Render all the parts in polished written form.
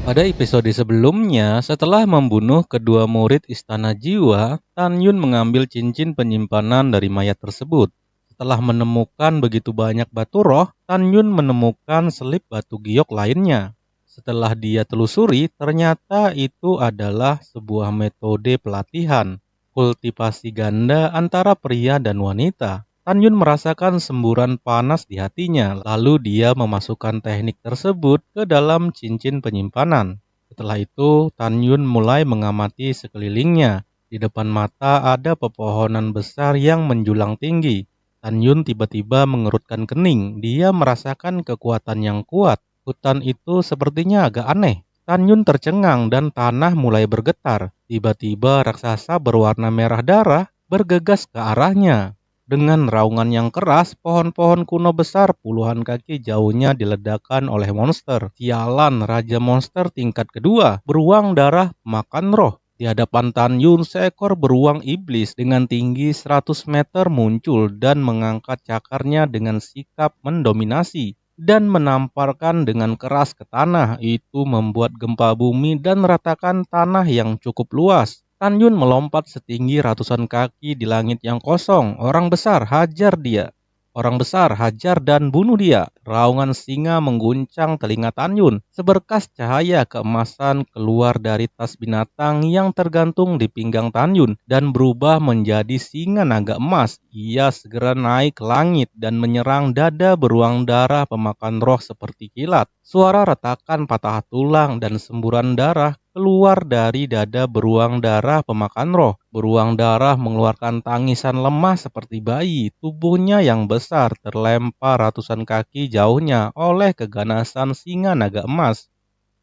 Pada episode sebelumnya, setelah membunuh kedua murid Istana Jiwa, Tan Yun mengambil cincin penyimpanan dari mayat tersebut. Setelah menemukan begitu banyak batu roh, Tan Yun menemukan selip batu giok lainnya. Setelah dia telusuri, ternyata itu adalah sebuah metode pelatihan, kultivasi ganda antara pria dan wanita. Tan Yun merasakan semburan panas di hatinya, lalu dia memasukkan teknik tersebut ke dalam cincin penyimpanan. Setelah itu, Tan Yun mulai mengamati sekelilingnya. Di depan mata ada pepohonan besar yang menjulang tinggi. Tan Yun tiba-tiba mengerutkan kening. Dia merasakan kekuatan yang kuat. Hutan itu sepertinya agak aneh. Tan Yun tercengang dan tanah mulai bergetar. Tiba-tiba raksasa berwarna merah darah bergegas ke arahnya. Dengan raungan yang keras, pohon-pohon kuno besar puluhan kaki jauhnya diledakkan oleh monster. Sialan, Raja Monster tingkat kedua, beruang darah makan roh. Di hadapan Tan Yun, seekor beruang iblis dengan tinggi 100 meter muncul dan mengangkat cakarnya dengan sikap mendominasi dan menamparkan dengan keras ke tanah. Itu membuat gempa bumi dan ratakan tanah yang cukup luas. Tan Yun melompat setinggi ratusan kaki di langit yang kosong. Orang besar, hajar dia. Orang besar, hajar dan bunuh dia. Raungan singa mengguncang telinga Tan Yun. Seberkas cahaya keemasan keluar dari tas binatang yang tergantung di pinggang Tan Yun dan berubah menjadi singa naga emas. Ia segera naik ke langit dan menyerang dada beruang darah pemakan roh seperti kilat. Suara retakan patah tulang dan semburan darah keluar dari dada beruang darah pemakan roh. Beruang darah mengeluarkan tangisan lemah seperti bayi. Tubuhnya yang besar terlempar ratusan kaki jauhnya oleh keganasan singa naga emas.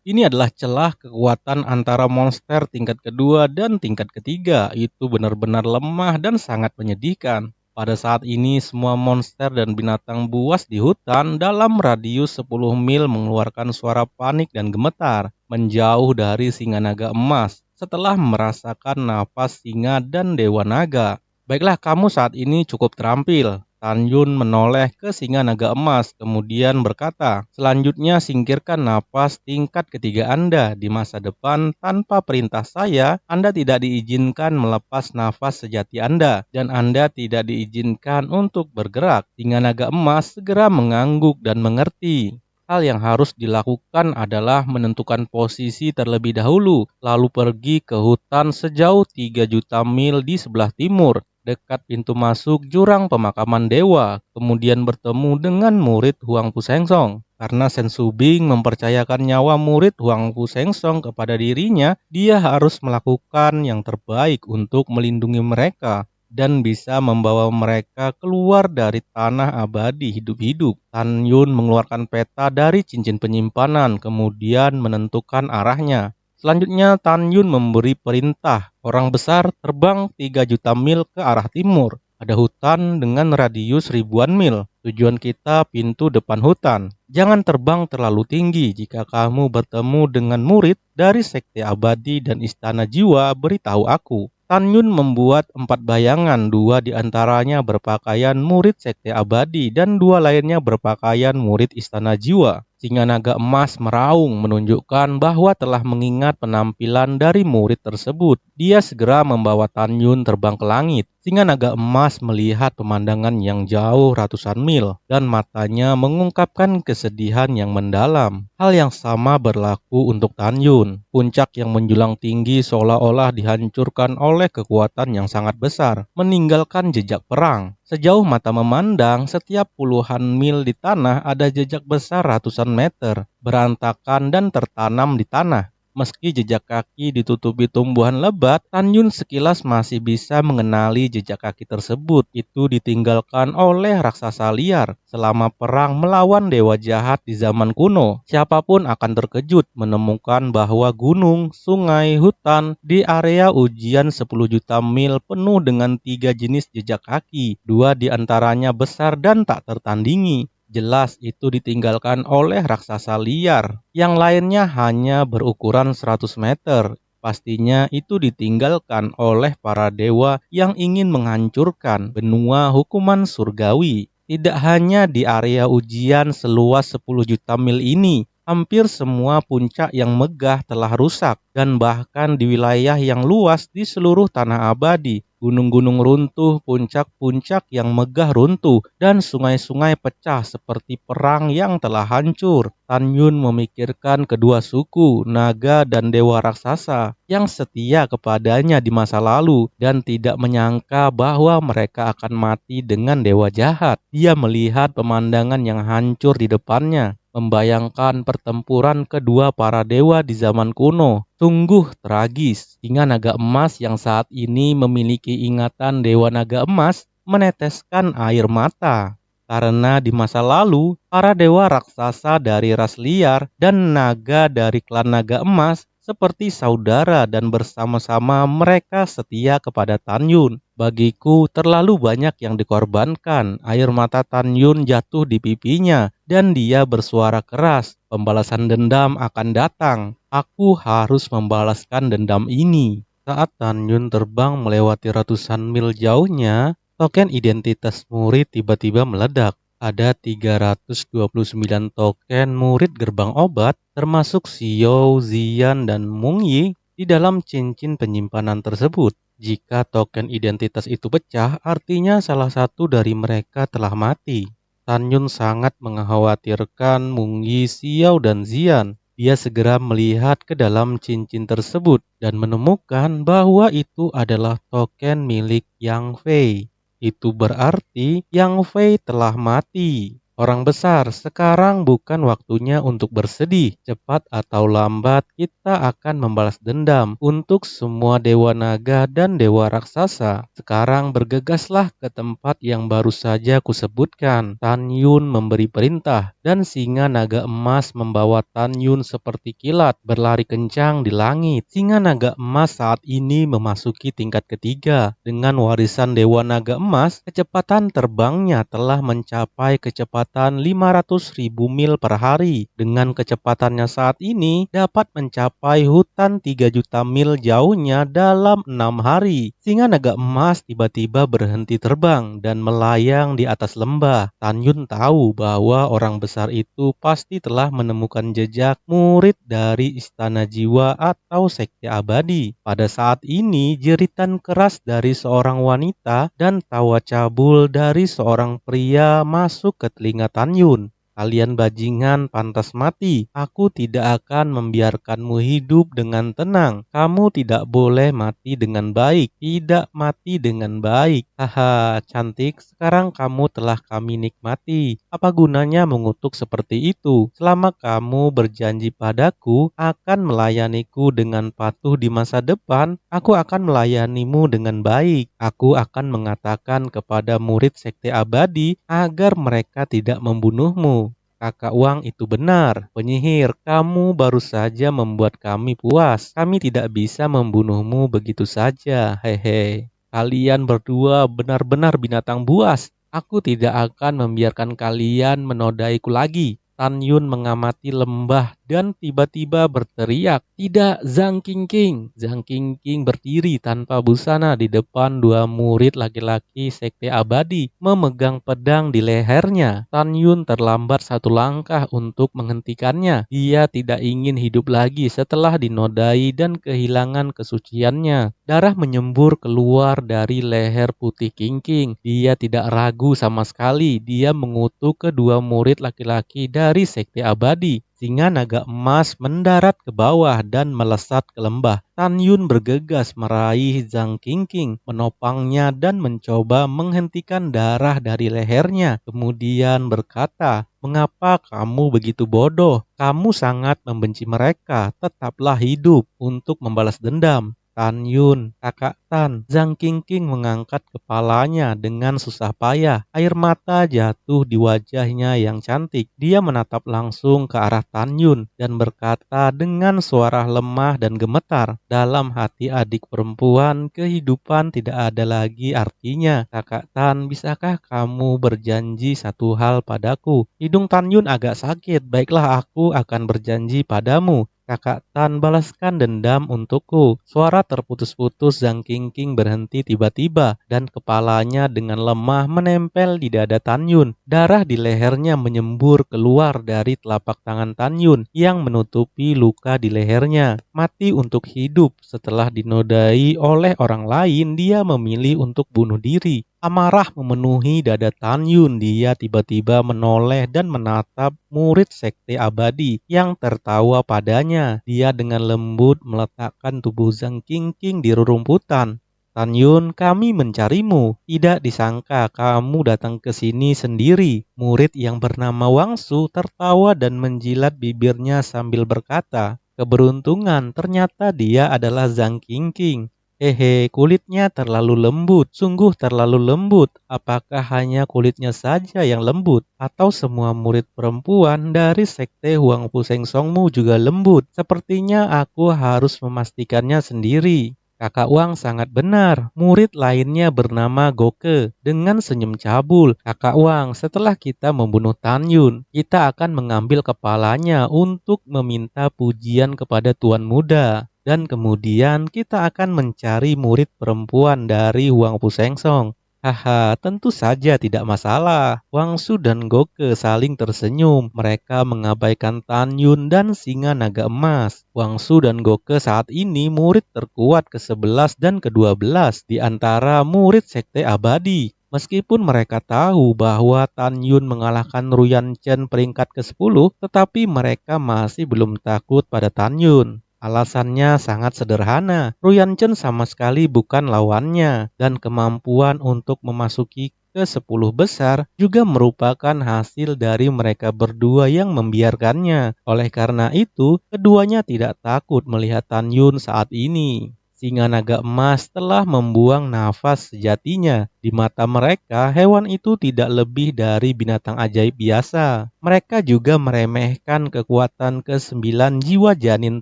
Ini adalah celah kekuatan antara monster tingkat kedua dan tingkat ketiga. Itu benar-benar lemah dan sangat menyedihkan. Pada saat ini, semua monster dan binatang buas di hutan dalam radius 10 mil mengeluarkan suara panik dan gemetar, menjauh dari singa naga emas setelah merasakan napas singa dan dewa naga. Baiklah, kamu saat ini cukup terampil. Tan Yun menoleh ke singa naga emas, kemudian berkata, selanjutnya singkirkan napas tingkat ketiga Anda. Di masa depan, tanpa perintah saya, Anda tidak diizinkan melepas nafas sejati Anda, dan Anda tidak diizinkan untuk bergerak. Singa naga emas segera mengangguk dan mengerti. Hal yang harus dilakukan adalah menentukan posisi terlebih dahulu, lalu pergi ke hutan sejauh 3 juta mil di sebelah timur, dekat pintu masuk jurang pemakaman dewa, kemudian bertemu dengan murid Huang Pusengsong. Karena Sen Subing mempercayakan nyawa murid Huang Pusengsong kepada dirinya, dia harus melakukan yang terbaik untuk melindungi mereka dan bisa membawa mereka keluar dari tanah abadi hidup-hidup. Tan Yun mengeluarkan peta dari cincin penyimpanan, kemudian menentukan arahnya. Selanjutnya Tan Yun memberi perintah, orang besar terbang 3 juta mil ke arah timur. Ada hutan dengan radius ribuan mil. Tujuan kita pintu depan hutan. Jangan terbang terlalu tinggi. Jika kamu bertemu dengan murid dari Sekte Abadi dan Istana Jiwa, beritahu aku. Tan Yun membuat 4 bayangan, 2 diantaranya berpakaian murid Sekte Abadi dan 2 lainnya berpakaian murid Istana Jiwa. Singa naga emas meraung menunjukkan bahwa telah mengingat penampilan dari murid tersebut. Dia segera membawa Tan Yun terbang ke langit. Singa naga emas melihat pemandangan yang jauh ratusan mil dan matanya mengungkapkan kesedihan yang mendalam. Hal yang sama berlaku untuk Tan Yun. Puncak yang menjulang tinggi seolah-olah dihancurkan oleh kekuatan yang sangat besar, meninggalkan jejak perang. Sejauh mata memandang, setiap puluhan mil di tanah ada jejak besar ratusan meter, berantakan dan tertanam di tanah. Meski jejak kaki ditutupi tumbuhan lebat, Tan Yun sekilas masih bisa mengenali jejak kaki tersebut. Itu ditinggalkan oleh raksasa liar selama perang melawan dewa jahat di zaman kuno. Siapapun akan terkejut menemukan bahwa gunung, sungai, hutan di area ujian 10 juta mil penuh dengan 3 jenis jejak kaki. 2 diantaranya besar dan tak tertandingi. Jelas itu ditinggalkan oleh raksasa liar. Yang lainnya hanya berukuran 100 meter. Pastinya itu ditinggalkan oleh para dewa yang ingin menghancurkan benua hukuman surgawi. Tidak hanya di area ujian seluas 10 juta mil ini, hampir semua puncak yang megah telah rusak, dan bahkan di wilayah yang luas di seluruh tanah abadi, gunung-gunung runtuh, puncak-puncak yang megah runtuh, dan sungai-sungai pecah seperti perang yang telah hancur. Tan Yun memikirkan kedua suku, naga dan dewa raksasa, yang setia kepadanya di masa lalu, dan tidak menyangka bahwa mereka akan mati dengan dewa jahat. Dia melihat pemandangan yang hancur di depannya, membayangkan pertempuran kedua para dewa di zaman kuno. Sungguh tragis. Singa naga emas yang saat ini memiliki ingatan dewa naga emas meneteskan air mata. Karena di masa lalu, para dewa raksasa dari ras liar dan naga dari klan naga emas seperti saudara, dan bersama-sama mereka setia kepada Tan Yun. Bagiku terlalu banyak yang dikorbankan. Air mata Tan Yun jatuh di pipinya dan dia bersuara keras. Pembalasan dendam akan datang. Aku harus membalaskan dendam ini. Saat Tan Yun terbang melewati ratusan mil jauhnya, token identitas murid tiba-tiba meledak. Ada 329 token murid gerbang obat, termasuk Xiao, Ziyan, dan Mung Yi di dalam cincin penyimpanan tersebut. Jika token identitas itu pecah, artinya salah satu dari mereka telah mati. Tan Yun sangat mengkhawatirkan Mung Yi, Xiao, dan Ziyan. Dia segera melihat ke dalam cincin tersebut dan menemukan bahwa itu adalah token milik Yang Fei. Itu berarti Yang Fei telah mati. Orang besar, sekarang bukan waktunya untuk bersedih. Cepat atau lambat, kita akan membalas dendam untuk semua dewa naga dan dewa raksasa. Sekarang bergegaslah ke tempat yang baru saja kusebutkan. Tan Yun memberi perintah, dan singa naga emas membawa Tan Yun seperti kilat berlari kencang di langit. Singa naga emas saat ini memasuki tingkat ketiga. Dengan warisan dewa naga emas, kecepatan terbangnya telah mencapai kecepatan 500.000 mil per hari. Dengan kecepatannya saat ini dapat mencapai hutan 3 juta mil jauhnya dalam 6 hari. Singa naga emas tiba-tiba berhenti terbang dan melayang di atas lembah. Tan Yun tahu bahwa orang besar itu pasti telah menemukan jejak murid dari Istana Jiwa atau Sekte Abadi. Pada saat ini, jeritan keras dari seorang wanita dan tawa cabul dari seorang pria masuk ke telinga Tan Yun. Kalian bajingan pantas mati. Aku tidak akan membiarkanmu hidup dengan tenang. Kamu tidak boleh mati dengan baik. Tidak mati dengan baik. Haha, cantik. Sekarang kamu telah kami nikmati. Apa gunanya mengutuk seperti itu? Selama kamu berjanji padaku akan melayaniku dengan patuh di masa depan, aku akan melayanimu dengan baik. Aku akan mengatakan kepada murid Sekte Abadi agar mereka tidak membunuhmu. Kakak Wang itu benar, penyihir. Kamu baru saja membuat kami puas. Kami tidak bisa membunuhmu begitu saja. Hehe. Kalian berdua benar-benar binatang buas. Aku tidak akan membiarkan kalian menodaiku lagi. Tan Yun mengamati lembah dan tiba-tiba berteriak, "Tidak, Zhang Qingqing!" Zhang Qingqing berdiri tanpa busana di depan dua murid laki-laki Sekte Abadi, memegang pedang di lehernya. Tan Yun terlambat satu langkah untuk menghentikannya. Dia tidak ingin hidup lagi setelah dinodai dan kehilangan kesuciannya. Darah menyembur keluar dari leher putih Qingqing. Dia tidak ragu sama sekali. Dia mengutuk kedua murid laki-laki dari Sekte Abadi. Singa naga emas mendarat ke bawah dan melesat ke lembah. Tan Yun bergegas meraih Zhang Qingqing, menopangnya dan mencoba menghentikan darah dari lehernya. Kemudian berkata, "Mengapa kamu begitu bodoh? Kamu sangat membenci mereka. Tetaplah hidup untuk membalas dendam." Tan Yun, kakak Tan. Zhang Qingqing mengangkat kepalanya dengan susah payah. Air mata jatuh di wajahnya yang cantik. Dia menatap langsung ke arah Tan Yun dan berkata dengan suara lemah dan gemetar, "Dalam hati adik perempuan, kehidupan tidak ada lagi artinya. Kakak Tan, bisakah kamu berjanji satu hal padaku?" Hidung Tan Yun agak sakit. "Baiklah, aku akan berjanji padamu." Kakak Tan balaskan dendam untukku. Suara terputus-putus Zhang Qingqing berhenti tiba-tiba dan kepalanya dengan lemah menempel di dada Tan Yun. Darah di lehernya menyembur keluar dari telapak tangan Tan Yun yang menutupi luka di lehernya. Mati untuk hidup, setelah dinodai oleh orang lain, dia memilih untuk bunuh diri. Amarah memenuhi dada Tan Yun. Dia tiba-tiba menoleh dan menatap murid sekte abadi yang tertawa padanya. Dia dengan lembut meletakkan tubuh Zhang Qingqing di rerumputan. Tan Yun, kami mencarimu. Tidak disangka kamu datang ke sini sendiri. Murid yang bernama Wang Su tertawa dan menjilat bibirnya sambil berkata, keberuntungan, ternyata dia adalah Zhang Qingqing. Hehe, kulitnya terlalu lembut, sungguh terlalu lembut. Apakah hanya kulitnya saja yang lembut? Atau semua murid perempuan dari sekte Huang Fu Seng Songmu juga lembut? Sepertinya aku harus memastikannya sendiri. Kakak Wang sangat benar. Murid lainnya bernama Goke. Dengan senyum cabul, Kakak Wang, setelah kita membunuh Tan Yun, kita akan mengambil kepalanya untuk meminta pujian kepada Tuan Muda. Dan kemudian kita akan mencari murid perempuan dari Huang Fu Seng Song. Haha, tentu saja tidak masalah. Wang Su dan Goke saling tersenyum. Mereka mengabaikan Tan Yun dan singa naga emas. Wang Su dan Goke saat ini murid terkuat ke-11 dan ke-12 di antara murid sekte abadi. Meskipun mereka tahu bahwa Tan Yun mengalahkan Ruyan Chen peringkat ke-10, tetapi mereka masih belum takut pada Tan Yun. Alasannya sangat sederhana. Ruyan Chen sama sekali bukan lawannya, dan kemampuan untuk memasuki ke-10 besar juga merupakan hasil dari mereka berdua yang membiarkannya. Oleh karena itu, keduanya tidak takut melihat Tan Yun saat ini. Singa naga emas telah membuang nafas sejatinya. Di mata mereka, hewan itu tidak lebih dari binatang ajaib biasa. Mereka juga meremehkan kekuatan ke-9 jiwa janin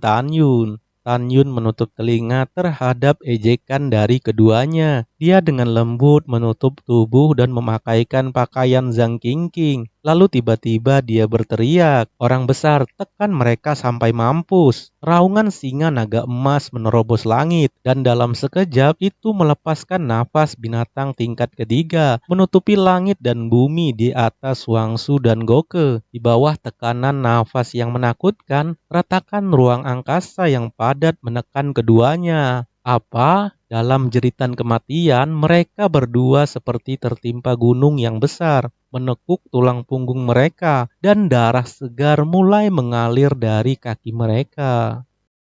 Tan Yun. Tan Yun menutup telinga terhadap ejekan dari keduanya. Dia dengan lembut menutup tubuh dan memakaikan pakaian Zhang Qingqing. Lalu tiba-tiba dia berteriak, orang besar, tekan mereka sampai mampus. Raungan singa naga emas menerobos langit, dan dalam sekejap itu melepaskan nafas binatang tingkat ketiga, menutupi langit dan bumi di atas Wang Su dan Goke. Di bawah tekanan nafas yang menakutkan, retakan ruang angkasa yang padat menekan keduanya. Apa? Dalam jeritan kematian, mereka berdua seperti tertimpa gunung yang besar, menekuk tulang punggung mereka, dan darah segar mulai mengalir dari kaki mereka.